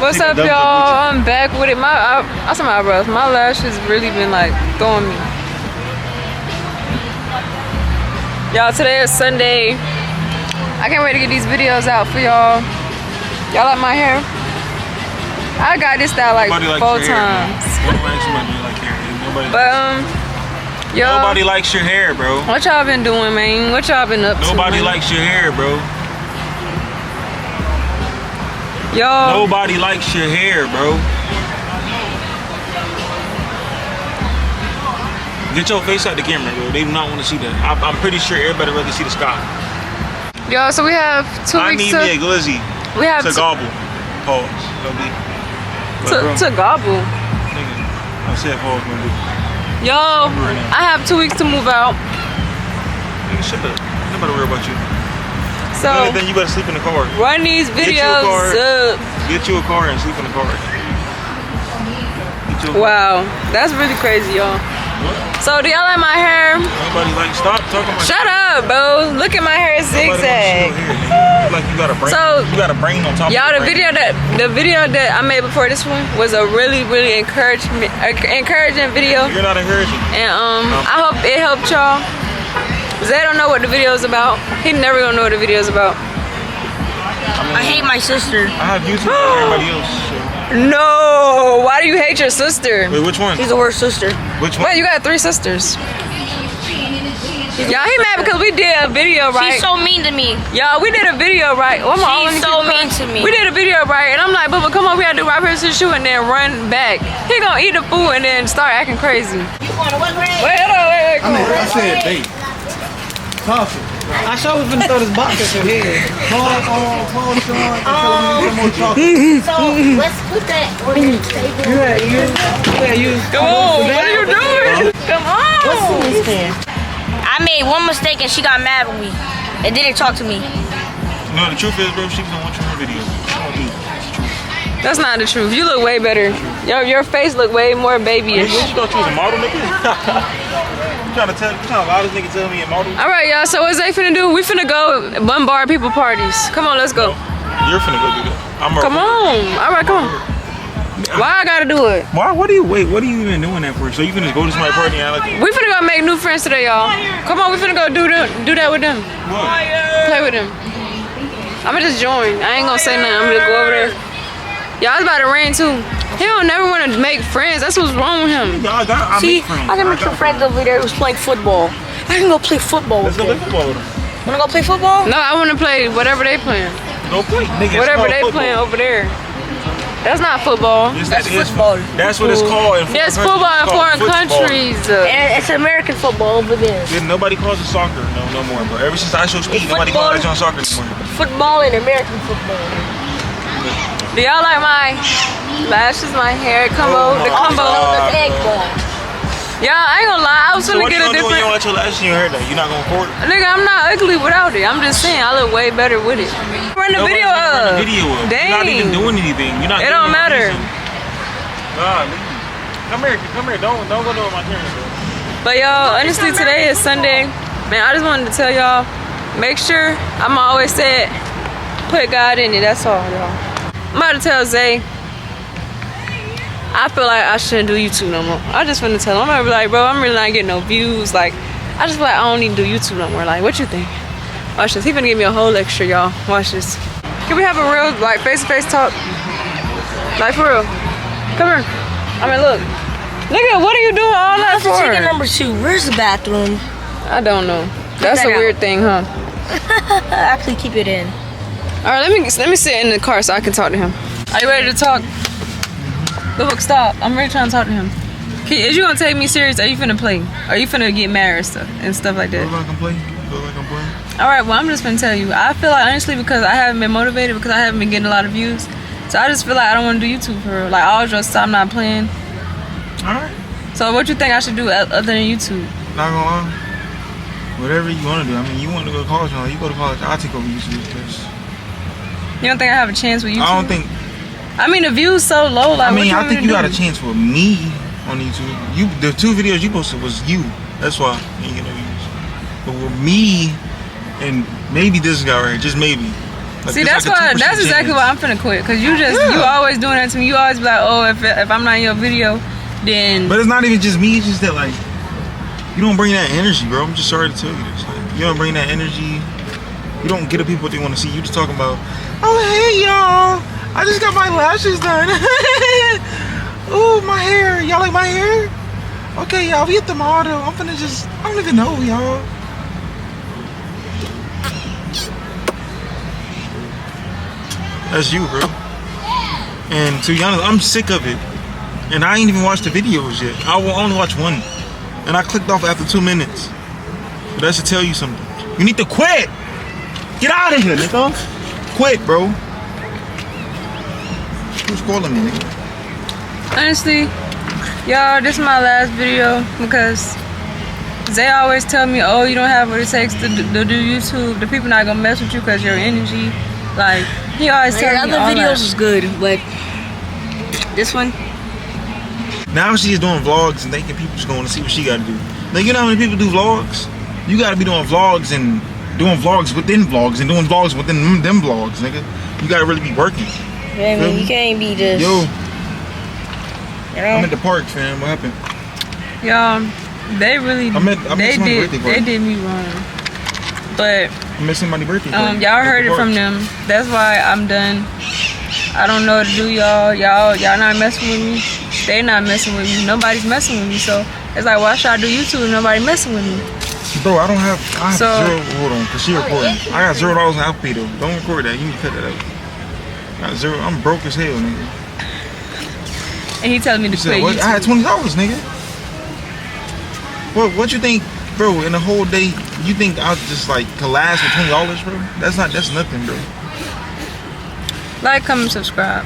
What's up, y'all? I'm back with it. I saw my eyebrows. My lashes really been like throwing me. Y'all, today is Sunday. I can't wait to get these videos out for y'all. Y'all like my hair? I got this style like 4 times. But yo, nobody likes your hair, bro. What y'all been doing, man? What y'all been up to? Nobody likes your hair, bro. Yo. Nobody likes your hair, bro. Get your face out the camera, bro. They do not want to see that. I'm pretty sure everybody rather see the sky. Yo, so we have 2 weeks to... I need me a glizzy. We have to gobble. Pause. To gobble. Nigga, I said pause, no dude. Yo, I have 2 weeks to move out. Nigga, shut up. Nobody worry about you. So then you better sleep in the car. Run these videos up. Get you a car and sleep in the car. Wow, that's really crazy, y'all. So do y'all like my hair? Nobody like, stop talking about. Shut up, bro. Look at my hair zigzag. Like you got a brain. So you got a brain on top. Y'all, the video that I made before this one was a really encouraging video. You're not encouraging. And I hope it helped y'all. Zay don't know what the video is about. He never gonna know what the video is about. I hate my sister. I have YouTube like everybody else. So. No, why do you hate your sister? Wait, which one? She's the worst sister. Which one? Wait, you got 3 sisters. Y'all, he mad because we did a video, right? She's so mean to me. Y'all, we did a video, right? She's so mean to me. We did a video, right? And I'm like, Bubba, come on, we gotta do rock, paper, scissors, shoot, and then run back. He gonna eat the food and then start acting crazy. You want what grade? Wait, hold on, wait. I said bait. Toss it. I sure was gonna throw this box at your head. Hold, So let's put that on the table. Come on, what are you doing? Come on. What's in this can? I made one mistake and she got mad with me and didn't talk to me. No, the truth is, bro, she don't want you in her video. That's not the truth. You look way better. Your face look way more babyish. You thought you was a model, nigga? You trying to allow this nigga tell me a model? All right, y'all. So what's they finna do? We finna go bombard people parties. Come on, let's go. You're finna go do that. Come on. All right, come on. Why I gotta do it? Why? What are you even doing that for? So you finna go to somebody's party and like? We finna go make new friends today, y'all. Come on, we finna go do that with them. What? Play with them. I'ma just join. I ain't gonna say nothing. I'm gonna go over there. Y'all, it's about to rain too. He don't never want to make friends. That's what's wrong with him. See, I can make some friends over there who's playing football. I can go play football with them. Let's go play football with them. Wanna go play football? No, I wanna play whatever they playing. Go play, nigga. Whatever they playing over there. That's not football. That's football. That's what it's called. Yes, football in foreign countries. And it's American football over there. Yeah, nobody calls it soccer no more, bro. Ever since I show speed, nobody calls it soccer anymore. Football and American football. Do y'all like my lashes, my hair combo, the combo? Egg ball. Yeah, I ain't gonna lie. I was gonna get a different. What you don't let your lashes in your hair though? You're not gonna record it? Nigga, I'm not ugly without it. I'm just saying I look way better with it. Run the video up. Dang. You're not even doing anything. You're not. It don't matter. God, come here. Don't go doing my camera, bro. But y'all, honestly, today is Sunday. Man, I just wanted to tell y'all, make sure, I'ma always say it, put God in it. That's all, y'all. I'm about to tell Zay, I feel like I shouldn't do YouTube no more. I just finna tell him. I'm gonna be like, bro, I'm really not getting no views. Like, I just feel like I don't need to do YouTube no more. Like, what you think? Watch this. He finna give me a whole lecture, y'all. Watch this. Can we have a real, like, face-to-face talk? Like, for real. Come here. I mean, look. Nigga, what are you doing all that for? Chicken number 2. Where's the bathroom? I don't know. That's a weird thing, huh? Actually, keep it in. All right, let me sit in the car so I can talk to him. Are you ready to talk? Look, stop. I'm really trying to talk to him. Is you gonna take me serious? Are you finna play? Are you finna get mad and stuff like that? Go like I'm playing. All right, well, I'm just finna tell you. I feel like, honestly, because I haven't been motivated, because I haven't been getting a lot of views, so I just feel like I don't want to do YouTube for real. Like, I'll just stop not playing. All right. So what you think I should do other than YouTube? Not gonna lie. Whatever you want to do. I mean, you want to go to college, you go to college. I'll take over YouTube because. You don't think I have a chance with YouTube? I don't think. I mean, the views so low. Like, I mean, I think you got a chance with me on YouTube. The 2 videos you posted was you. That's why you ain't get no views. But with me and maybe this guy right here, just maybe, Like, See, it's that's like a why. 2% That's exactly why I'm chance. finna quit. Cause you just Yeah. you always doing that to me. You always be like, oh, if I'm not in your video, then But it's not even just me. It's just that like you don't bring that energy, bro. I'm just sorry to tell you this. Like, you don't bring that energy. You don't get the people what they want to see. You just talking about, oh hey y'all, I just got my lashes done. Ooh, my hair. Y'all like my hair? Okay, y'all, we at the mall though. I'm finna just, I don't even know, y'all. That's you, bro. And to be honest, I'm sick of it. And I ain't even watched the videos yet. I will only watch one. And I clicked off after 2 minutes. But that should tell you something. You need to quit! Get out of here, nigga! Quit, bro. Who's calling me, nigga? honestly, y'all, this is my last video because they always tell me, oh, you don't have what it takes to do YouTube. The people not gonna mess with you because your energy. Like, he always Your tell me other all videos that. was good, but this one, Now she's doing vlogs and thinking people's going to see what she got to do. Like, you know how many people do vlogs? You got to be doing vlogs and doing vlogs within vlogs and doing vlogs within them vlogs, nigga. You got to really be working. I mean, you can't be just, Yo, you I'm know. at the park, fam. What happened? Y'all, they really, I met somebody's birthday they party. did me wrong. But I met somebody's birthday party. y'all at heard the it from park. them. That's why I'm done. I don't know what to do, y'all. Y'all not messing with me. They not messing with me. Nobody's messing with me. So it's like, why should I do YouTube if nobody messing with me? Bro, I have So- zero, hold on, cause she recording. I got $0 in Apple Pay though. Don't record that, you need to cut that out. I got zero, I'm broke as hell, nigga. And he telling me to You said quit what? I had YouTube. $20, nigga. What you think, bro, in the whole day, you think I'll just like could last with $20, bro? That's nothing, bro. Like, comment, subscribe.